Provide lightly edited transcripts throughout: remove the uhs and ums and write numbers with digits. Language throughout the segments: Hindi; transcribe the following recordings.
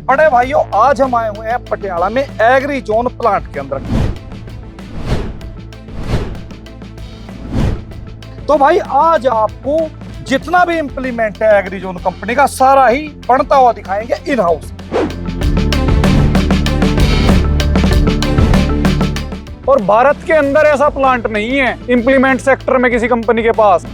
बड़े भाइयों, आज हम आए हुए हैं पटियाला में एग्री जोन प्लांट के अंदर। तो भाई आज आपको जितना भी इंप्लीमेंट है एग्री जोन कंपनी का सारा ही बनता हुआ दिखाएंगे इन हाउस। और भारत के अंदर ऐसा प्लांट नहीं है इंप्लीमेंट सेक्टर में किसी कंपनी के पास।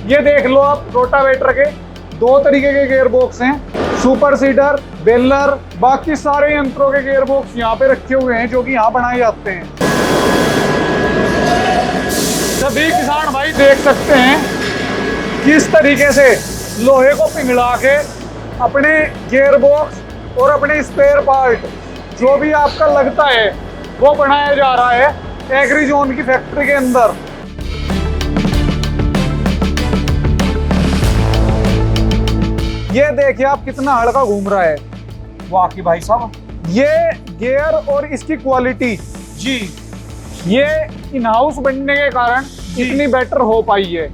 ये देख लो आप, रोटावेटर के दो तरीके के गियर बॉक्स हैं, सुपर सीडर, बेलर, बाकी सारे यंत्रों के गियर बॉक्स यहाँ पे रखे हुए हैं जो कि यहाँ बनाए जाते हैं। सभी किसान भाई देख सकते हैं किस तरीके से लोहे को पिघला के अपने गियर बॉक्स और अपने स्पेयर पार्ट जो भी आपका लगता है वो बनाया जा रहा है एग्री जोन की फैक्ट्री के अंदर। ये देखिए आप कितना हल्का घूम रहा है। वाकई भाई साहब, ये गियर और इसकी क्वालिटी जी ये इन हाउस बनने के कारण इतनी बेटर हो पाई है।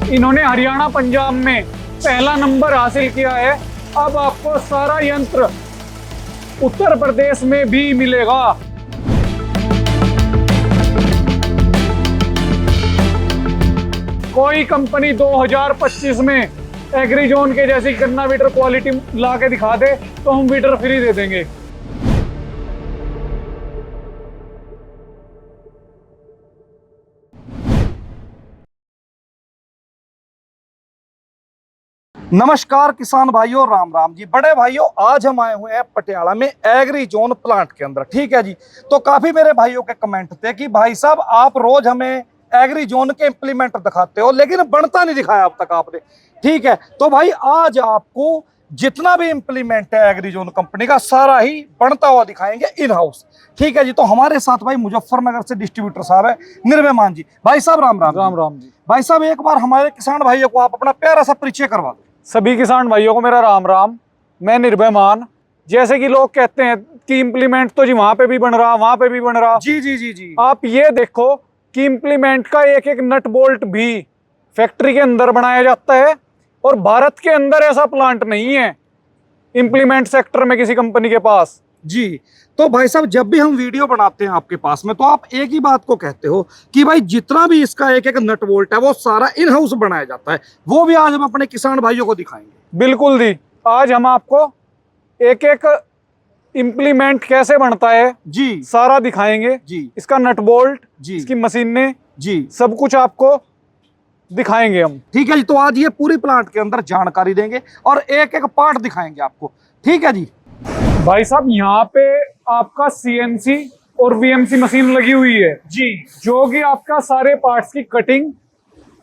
इन्होंने हरियाणा पंजाब में पहला नंबर हासिल किया है। अब आपको सारा यंत्र उत्तर प्रदेश में भी मिलेगा। कोई कंपनी 2025 में एग्री जोन के जैसी गन्ना वीटर क्वालिटी ला के दिखा दे तो हम वीटर फ्री दे देंगे। नमस्कार किसान भाइयों, राम राम जी। बड़े भाइयों, आज हम आए हुए हैं पटियाला में एग्री जोन प्लांट के अंदर। ठीक है जी। तो काफी मेरे भाइयों के कमेंट थे कि भाई साहब आप रोज हमें एग्री जोन के इंप्लीमेंट दिखाते हो लेकिन बनता नहीं दिखाया अब तक आपने। ठीक है, तो भाई आज आपको जितना भी इंप्लीमेंट है एग्री जोन कंपनी का सारा ही बनता हुआ दिखाएंगे इन हाउस। ठीक है जी। तो हमारे साथ भाई मुजफ्फरनगर से डिस्ट्रीब्यूटर साहब है निर्भय मान जी। भाई साहब राम राम। राम राम जी। भाई साहब एक बार हमारे किसान भाइयों को आप अपना प्यारा सा परिचय करवा दो। सभी किसान भाइयों को मेरा राम राम। मैं निर्भय मान। जैसे कि लोग कहते हैं कि इंप्लीमेंट तो जी वहां पे भी बन रहा, वहां पे भी बन रहा। जी जी जी जी। आप ये देखो कि इंप्लीमेंट का एक एक नट बोल्ट भी फैक्ट्री के अंदर बनाया जाता है और भारत के अंदर ऐसा प्लांट नहीं है इंप्लीमेंट सेक्टर में किसी कंपनी के पास। जी। तो भाई साहब जब भी हम वीडियो बनाते हैं आपके पास में तो आप एक ही बात को कहते हो कि भाई जितना भी इसका एक एक नट बोल्ट है वो सारा इन हाउस बनाया जाता है। वो भी आज हम अपने किसान भाइयों को दिखाएंगे। बिल्कुल जी। आज हम आपको एक एक इंप्लीमेंट कैसे बनता है जी सारा दिखाएंगे जी। इसका नट बोल्ट जी इसकी मशीनें जी सब कुछ आपको दिखाएंगे हम। ठीक है जी। तो आज ये पूरी प्लांट के अंदर जानकारी देंगे और एक एक पार्ट दिखाएंगे आपको। ठीक है जी। भाई साहब यहाँ पे आपका सीएनसी और वीएमसी मशीन लगी हुई है जी, जो कि आपका सारे पार्ट्स की कटिंग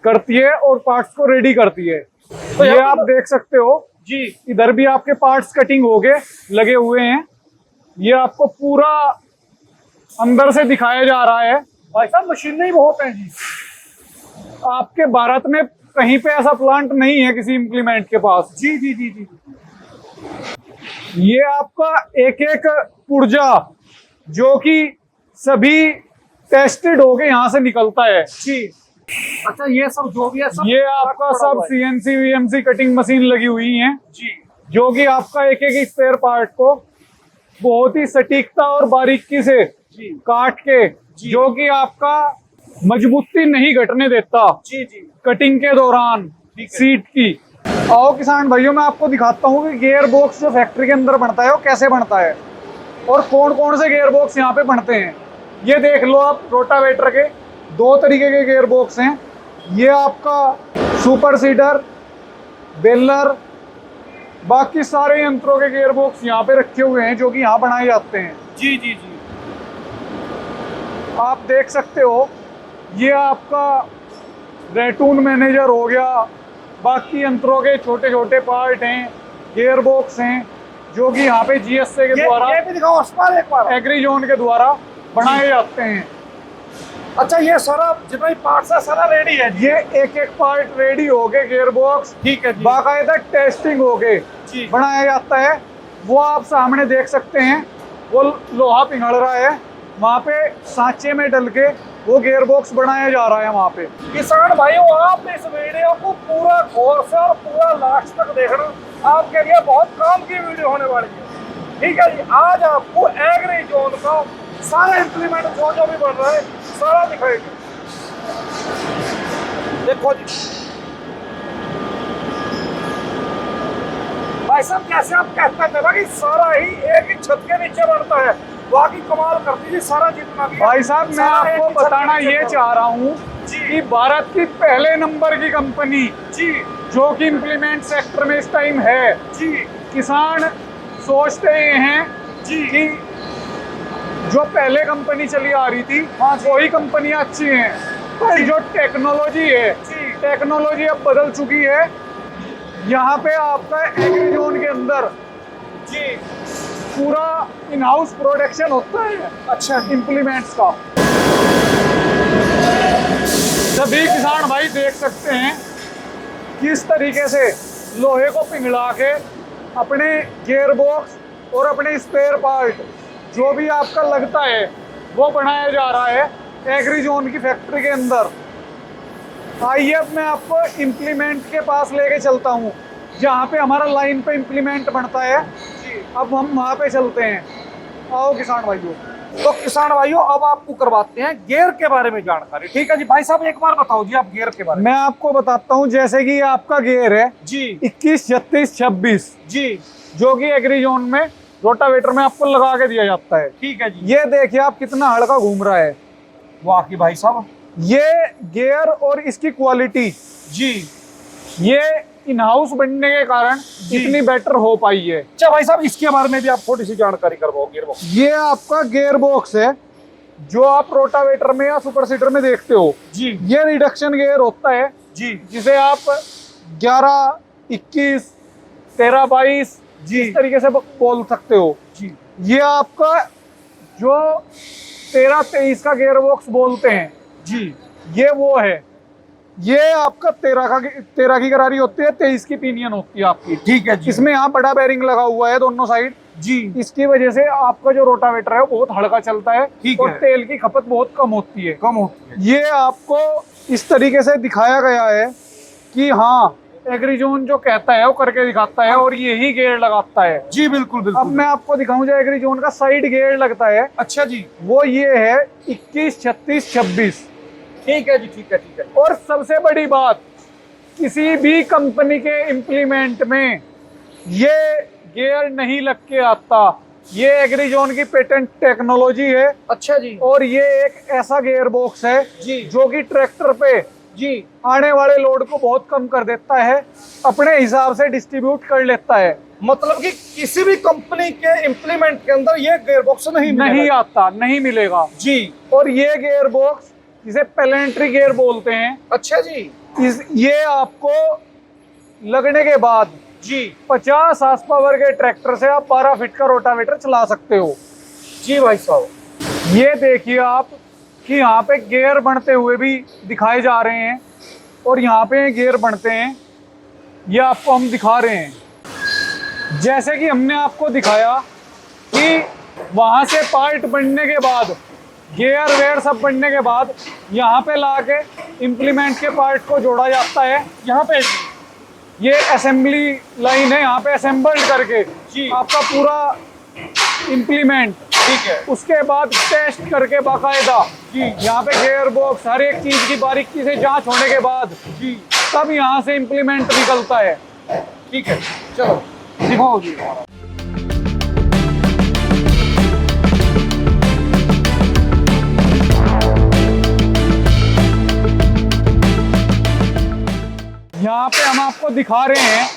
करती है और पार्ट्स को रेडी करती है। तो ये आप देख सकते हो जी। इधर भी आपके पार्ट्स कटिंग हो गए लगे हुए हैं। ये आपको पूरा अंदर से दिखाया जा रहा है। भाई साहब मशीनें ही बहुत हैं जी। आपके भारत में कहीं पे ऐसा प्लांट नहीं है किसी इंप्लीमेंट के पास। जी जी जी जी। ये आपका एक एक पुर्जा जो कि सभी टेस्टेड होके यहाँ से निकलता है जी। अच्छा, ये सब जो भी है सब ये आपका सब सीएनसी वीएमसी कटिंग मशीन लगी हुई है जी, जो कि आपका एक एक स्पेयर पार्ट को बहुत ही सटीकता और बारीकी से जी काट के जो कि आपका मजबूती नहीं घटने देता जी जी। कटिंग के दौरान सीट की। आओ किसान भाइयों, मैं आपको दिखाता हूँ कि गियर बॉक्स जो फैक्ट्री के अंदर बनता है वो कैसे बनता है और कौन कौन से गियर बॉक्स यहाँ पे बनते हैं। ये देख लो आप, रोटावेटर के दो तरीके के गियर बॉक्स हैं। ये आपका सुपर सीडर, बेलर, बाकी सारे यंत्रों के गियर बॉक्स यहाँ पे रखे हुए हैं जो कि यहाँ बनाए जाते हैं। जी जी जी। आप देख सकते हो ये आपका रेटून मैनेजर हो गया, बाकी यंत्रों के छोटे छोटे पार्ट हैं, गियर बॉक्स हैं जो कि यहाँ पे जीएसए के द्वारा ये भी दिखाओ एक बार एग्री जोन के द्वारा बनाए जाते हैं। अच्छा, ये सारा जितना भी पार्ट्स है सारा रेडी है जी। ये एक एक पार्ट रेडी हो गए गियर बॉक्स, ठीक है जी। बाकायदा टेस्टिंग हो गए जी। बनाया जाता है। वो आप सामने देख सकते हैं, वो लोहा पिघल रहा है वहाँ पे सांचे में डल के वो गियर बॉक्स बनाया जा रहा है वहाँ पे। किसान भाइयों, आप इस वीडियो को पूरा गौर से और पूरा लास्ट तक देखना, आपके लिए बहुत काम की वीडियो होने वाली है। ठीक है जी, आज आपको एग्री जोन का सारा इंप्लीमेंट जो भी बन रहा है सारा दिखाएंगे। देखो जी भाई साहब, कैसे आप कहते थे ना कि सारा ही एक ही छत के नीचे बनता है, बाकी कमाल करती थी सारा जितना भी। भाई साहब मैं आपको बताना ये चाह रहा हूँ कि भारत की पहले नंबर की कंपनी जी जो कि इम्प्लीमेंट सेक्टर में इस टाइम है जी किसान सोचते हैं जी कि जो पहले कंपनी चली आ रही थी वही कंपनियां अच्छी हैं, पर जो टेक्नोलॉजी है टेक्नोलॉजी अब बदल चुकी है। यहाँ पे आपका एग्री जोन के अंदर जी पूरा इन हाउस प्रोडक्शन होता है अच्छा इम्प्लीमेंट्स का। सभी किसान भाई देख सकते हैं किस तरीके से लोहे को पिघला के अपने गियर बॉक्स और अपने स्पेयर पार्ट जो भी आपका लगता है वो बनाया जा रहा है एग्री जोन की फैक्ट्री के अंदर। आइए अब मैं आपको इम्प्लीमेंट के पास लेके चलता हूँ जहाँ पे हमारा लाइन पे इम्प्लीमेंट बनता है। अब हम वहाँ पे चलते हैं, आओ किसान भाइयों। तो किसान भाइयों, अब आपको करवाते हैं गियर के बारे में जानकारी। ठीक है जी भाई साहब, एक बार बताओ जी आप गियर के बारे में। मैं आपको बताता हूँ, जैसे कि आपका गियर है जी 21, 36, 26 जी जो कि एग्री जोन में रोटावेटर में आपको लगा के दिया जाता है। ठीक है जी। ये देखिए आप कितना हल्का घूम रहा है। वाह की भाई साहब, ये गियर और इसकी क्वालिटी जी ये इन हाउस बनने के कारण इतनी बेटर हो पाई है। अच्छा भाई साहब, इसके बारे में भी आप थोड़ी सी जानकारी करवाओ गियर बॉक्स। ये आपका गियर बॉक्स है जो आप रोटावेटर में या सुपर सीटर में देखते हो जी ये रिडक्शन गियर होता है जी जिसे आप 11, 21, 13, 22 जी इस तरीके से बोल सकते हो। जी ये आपका जो 13, 23 का गियर बॉक्स बोलते हैं जी ये वो है। ये आपका 13 की गरारी होती है, 23 की पिनियन होती है आपकी। ठीक है जी। इसमें यहाँ बड़ा बेरिंग लगा हुआ है दोनों साइड जी इसकी वजह से आपका जो रोटावेटर है वो बहुत हल्का चलता है ठीक और है। तेल की खपत बहुत कम होती है। कम होती है। ये आपको इस तरीके से दिखाया गया है कि हाँ एग्री जोन जो कहता है वो करके दिखाता है और यही गियर लगाता है। जी बिल्कुल अब बिल्कुल। मैं आपको दिखाऊं जो एग्री जोन का साइड गियर लगता है अच्छा जी, वो ये है 21, 36, 26। ठीक है जी, ठीक है ठीक है। और सबसे बड़ी बात, किसी भी कंपनी के इम्प्लीमेंट में ये गियर नहीं लग के आता। ये एग्री जोन की पेटेंट टेक्नोलॉजी है अच्छा जी और ये एक ऐसा गियर बॉक्स है जी जो कि ट्रैक्टर पे जी आने वाले लोड को बहुत कम कर देता है, अपने हिसाब से डिस्ट्रीब्यूट कर लेता है। मतलब कि किसी भी कंपनी के इम्प्लीमेंट के अंदर ये गियर बॉक्स नहीं आता, नहीं मिलेगा जी। और ये गियर बॉक्स जिसे प्लेनेटरी गियर बोलते हैं, अच्छा जी ये आपको लगने के बाद जी 50 हार्स पावर के ट्रैक्टर से आप 12 फीट का रोटावेटर चला सकते हो। जी भाई साहब, ये देखिए आप कि यहाँ पे गियर बनते हुए भी दिखाए जा रहे हैं और यहाँ पे गियर बनते हैं, ये आपको हम दिखा रहे हैं। जैसे कि हमने आपको दिखाया कि वहाँ से पार्ट बनने के बाद गियर वेयर सब बनने के बाद यहाँ पे लाके इम्प्लीमेंट के पार्ट को जोड़ा जाता है। यहाँ पे ये असेंबली लाइन है, यहाँ पे असेंबल्ड करके जी आपका पूरा इम्प्लीमेंट, ठीक है। उसके बाद टेस्ट करके बाकायदा जी यहाँ पे गियर बॉक्स हर एक चीज की बारीकी से जांच होने के बाद जी तब यहाँ से इम्प्लीमेंट निकलता है। ठीक है, चलो दिखाओ जी। यहाँ पे हम आपको दिखा रहे हैं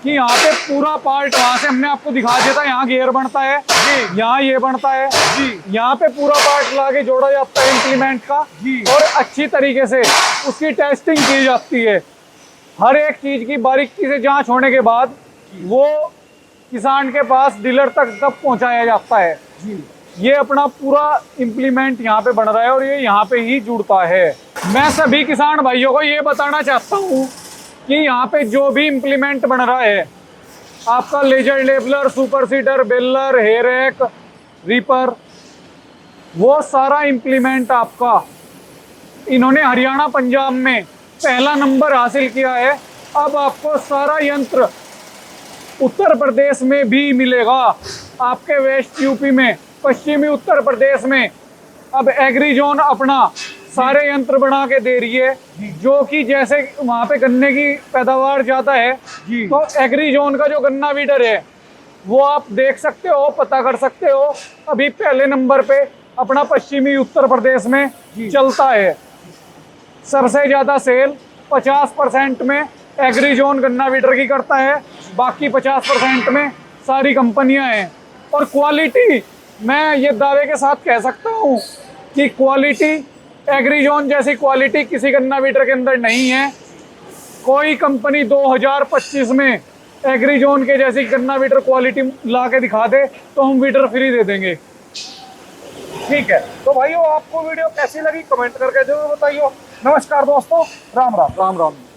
कि यहाँ पे पूरा पार्ट वहाँ से हमने आपको दिखा दिया था, यहाँ गियर बनता है जी, यहाँ ये बनता है जी, यहाँ पे पूरा पार्ट लाके जोड़ा जाता है इम्प्लीमेंट का जी और अच्छी तरीके से उसकी टेस्टिंग की जाती है। हर एक चीज की बारीकी से जांच होने के बाद वो किसान के पास डीलर तक तब पहुँचाया जाता है जी। ये अपना पूरा इम्प्लीमेंट यहाँ पे बन रहा है और ये यहाँ पे ही जुड़ता है। मैं सभी किसान भाइयों को ये बताना चाहता हूँ कि यहाँ पे जो भी इम्प्लीमेंट बन रहा है, आपका लेजर लेबलर, super seeder, baler, hay rake, reaper, वो सारा इम्प्लीमेंट आपका इन्होंने हरियाणा पंजाब में पहला नंबर हासिल किया है। अब आपको सारा यंत्र उत्तर प्रदेश में भी मिलेगा, आपके वेस्ट यूपी में, पश्चिमी उत्तर प्रदेश में। अब एग्री जोन अपना सारे यंत्र बना के दे रही है, जो कि जैसे वहाँ पे गन्ने की पैदावार ज़्यादा है, तो एग्री जोन का जो गन्ना वीडर है वो आप देख सकते हो, पता कर सकते हो। अभी पहले नंबर पे अपना पश्चिमी उत्तर प्रदेश में चलता है। सबसे ज़्यादा सेल 50% में एग्री जोन गन्ना वीडर की करता है, बाकी 50% में सारी कंपनियां हैं। और क्वालिटी, मैं ये दावे के साथ कह सकता हूँ कि क्वालिटी एग्री जोन जैसी क्वालिटी किसी गन्ना वीडर के अंदर नहीं है। कोई कंपनी 2025 में एग्री जोन के जैसी गन्ना वीडर क्वालिटी ला के दिखा दे तो हम वीडर फ्री दे देंगे। ठीक है, तो भाइयों आपको वीडियो कैसी लगी कमेंट करके जरूर बताइए। नमस्कार दोस्तों, राम राम। राम राम।